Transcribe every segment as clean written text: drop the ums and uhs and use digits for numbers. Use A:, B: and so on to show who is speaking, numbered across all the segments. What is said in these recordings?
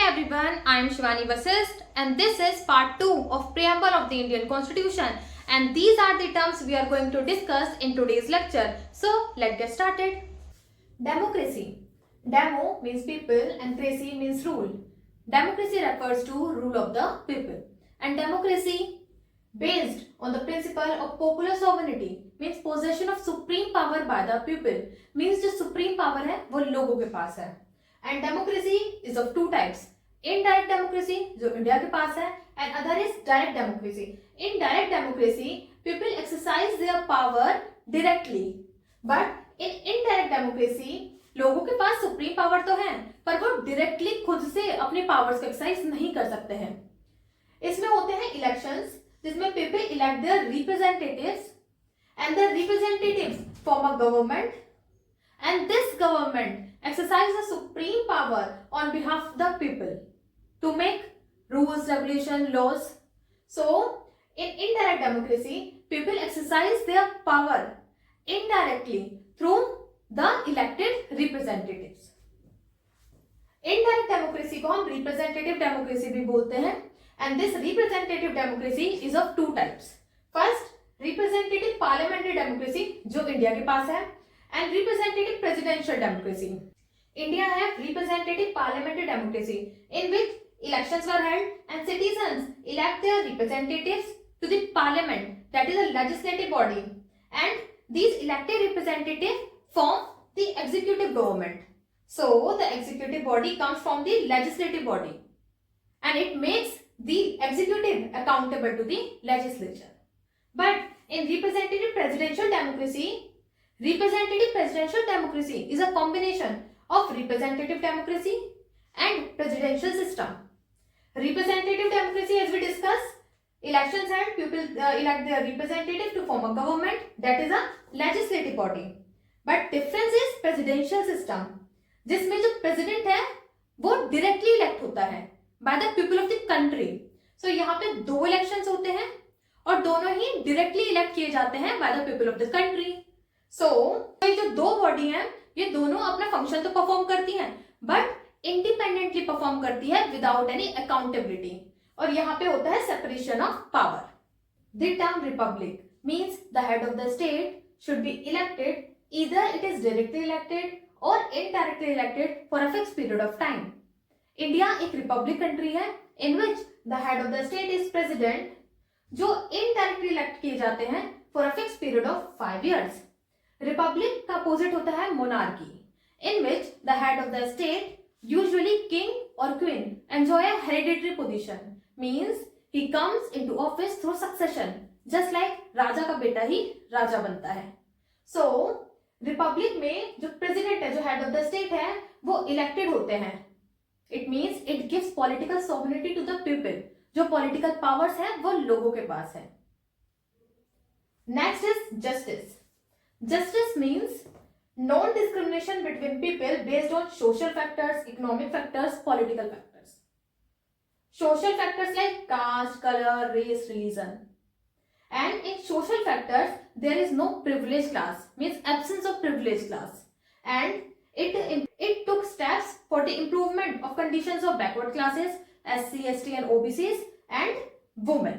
A: Hi everyone, I am Shivani Vasist and this is part 2 of Preamble of the Indian Constitution, and these are the terms we are going to discuss in today's lecture. So let's get started. Democracy. Demo means people and cracy means rule. Democracy refers to rule of the people, and democracy based on the principle of popular sovereignty means possession of supreme power by the people, means जो supreme power है वो लोगों के पास है. And democracy is of two types. Indirect democracy जो India के पास है, and other is direct democracy. In direct democracy, people exercise their power directly, but in indirect democracy लोगों के पास सुप्रीम पावर तो है पर वो डायरेक्टली खुद से अपने पावर्स को एक्सरसाइज नहीं कर सकते हैं. इसमें होते हैं इलेक्शंस जिसमें people elect their representatives and the representatives form a government and this government exercise the supreme power on behalf of the people to make rules, regulation, laws. So, in indirect democracy, people exercise their power indirectly through the elected representatives. Indirect democracy को हम representative democracy भी बोलते हैं, and this representative democracy is of two types. First, representative parliamentary democracy जो India के पास है, and representative presidential democracy. India have representative parliamentary democracy in which elections were held and citizens elect their representatives to the parliament, that is a legislative body, and these elected representatives form the executive government. So the executive body comes from the legislative body and it makes the executive accountable to the legislature. But in representative presidential democracy is a combination of representative democracy and presidential system. Representative democracy, as we discussed, elections and people elect their representative to form a government, that is a legislative body. But difference is presidential system, जिसमें जो president है वो directly elect होता है by the people of the country. So यहाँ पे दो elections होते हैं और दोनों ही directly elect किए जाते हैं by the people of the country. So ये जो दो body हैं ये दोनों अपना फंक्शन तो परफॉर्म करती हैं बट इंडिपेंडेंटली परफॉर्म करती है विदाउट एनी अकाउंटेबिलिटी, और यहाँ पे होता है separation of power. The term republic means the head of the state should be elected, either it is directly elected और indirectly elected for a fixed period of time. India एक republic country है in which the head of the state is president, जो indirectly elect किए जाते हैं for a fixed period of 5 years. Republic का opposite होता है monarchy, in which the head of the state, usually king और queen, enjoy a hereditary position, means he comes into office through succession, just like राजा का बेटा ही राजा बनता है. सो Republic में जो प्रेसिडेंट है, जो हेड ऑफ द स्टेट है, वो इलेक्टेड होते हैं. It means it gives political sovereignty to the people. जो पॉलिटिकल पावर्स है वो लोगों के पास है. Next is justice. Justice means non-discrimination between people based on social factors, economic factors, political factors. Social factors like caste, color, race, religion. And in social factors, there is no privileged class, means absence of privileged class. And it took steps for the improvement of conditions of backward classes, SC, ST and OBCs and women.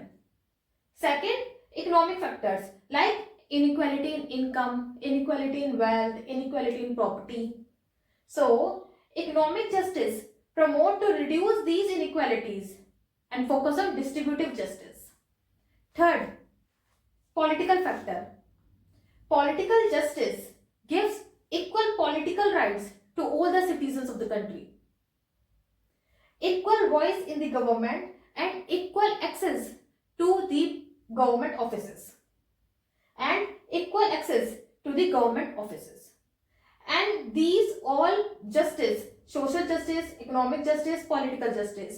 A: Second, economic factors like inequality in income, inequality in wealth, inequality in property. So, economic justice promote to reduce these inequalities and focus on distributive justice. Third, political factor. Political justice gives equal political rights to all the citizens of the country, equal voice in the government and equal access to the government offices. And equal access to the government offices. And these all justice, social justice, economic justice, political justice,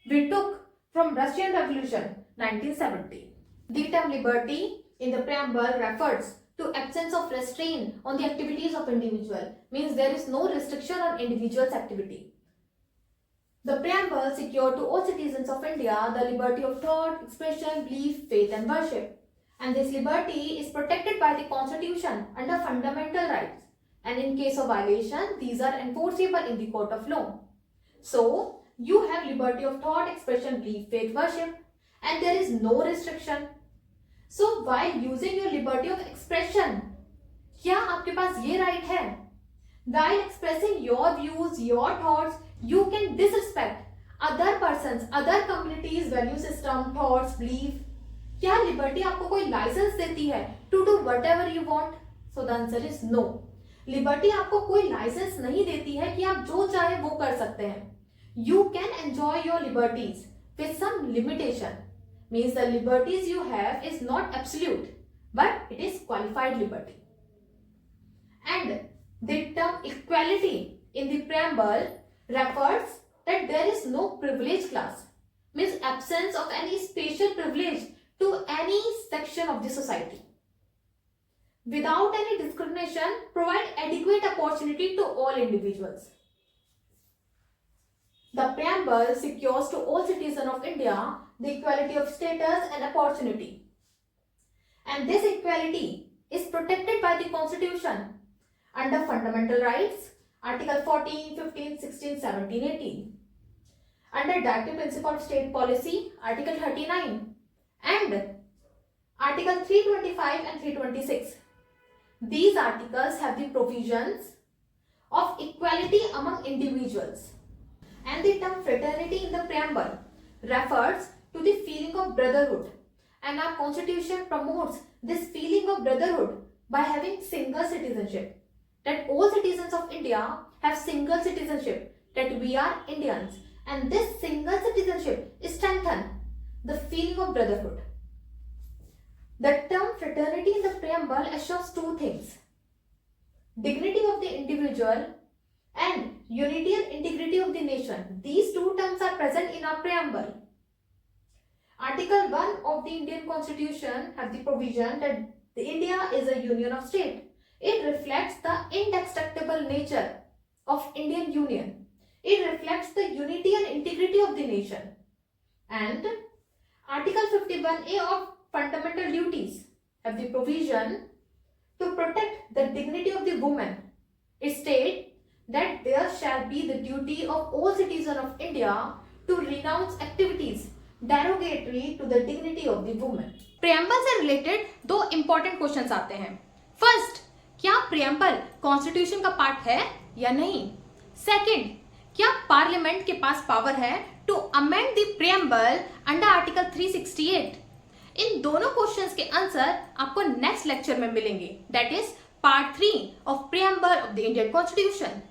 A: we took from Russian Revolution 1970. The term liberty in the preamble refers to absence of restraint on the activities of individual, means there is no restriction on individual's activity. The preamble secured to all citizens of India the liberty of thought, expression, belief, faith and worship. And this liberty is protected by the Constitution under fundamental rights, and in case of violation, these are enforceable in the court of law. So, you have liberty of thought, expression, belief, faith, worship, and there is no restriction. So while using your liberty of expression, क्या आपके पास ये right है? While expressing your views, your thoughts, you can disrespect other persons, other communities, value system, thoughts, belief. क्या liberty आपको कोई licence देती है to do whatever you want? So the answer is no. Liberty आपको कोई licence नहीं देती है कि आप जो चाहे वो कर सकते हैं. You can enjoy your liberties with some limitation. Means the liberties you have is not absolute, but it is qualified liberty. And the term equality in the preamble refers that there is no privileged class, means absence of any special privilege to any section of the society. Without any discrimination, provide adequate opportunity to all individuals. The preamble secures to all citizens of India the equality of status and opportunity. And this equality is protected by the Constitution under fundamental rights, Article 14, 15, 16, 17, 18. Under Directive Principle of State Policy, Article 39. And Article 325 and 326. These articles have the provisions of equality among individuals. And the term fraternity in the preamble refers to the feeling of brotherhood. And our constitution promotes this feeling of brotherhood by having single citizenship. That all citizens of India have single citizenship. That we are Indians. And this single citizenship strengthens the feeling of brotherhood. The term fraternity in the preamble assures two things: dignity of the individual and unity and integrity of the nation. These two terms are present in our preamble. Article 1 of the Indian Constitution has the provision that India is a union of states. It reflects the indestructible nature of Indian Union. It reflects the unity and integrity of the nation. And Article 51A of Fundamental Duties have the provision to protect the dignity of the woman. It states that there shall be the duty of all citizens of India to renounce activities derogatory to the dignity of the woman. Preamble से related दो important questions आते हैं. First, क्या preamble Constitution का part है या नहीं? Second, क्या पार्लियामेंट के पास पावर है to amend the preamble under article 368? इन दोनों क्वेश्चंस के आंसर आपको नेक्स्ट लेक्चर में मिलेंगे. That is part 3 of preamble of the Indian constitution.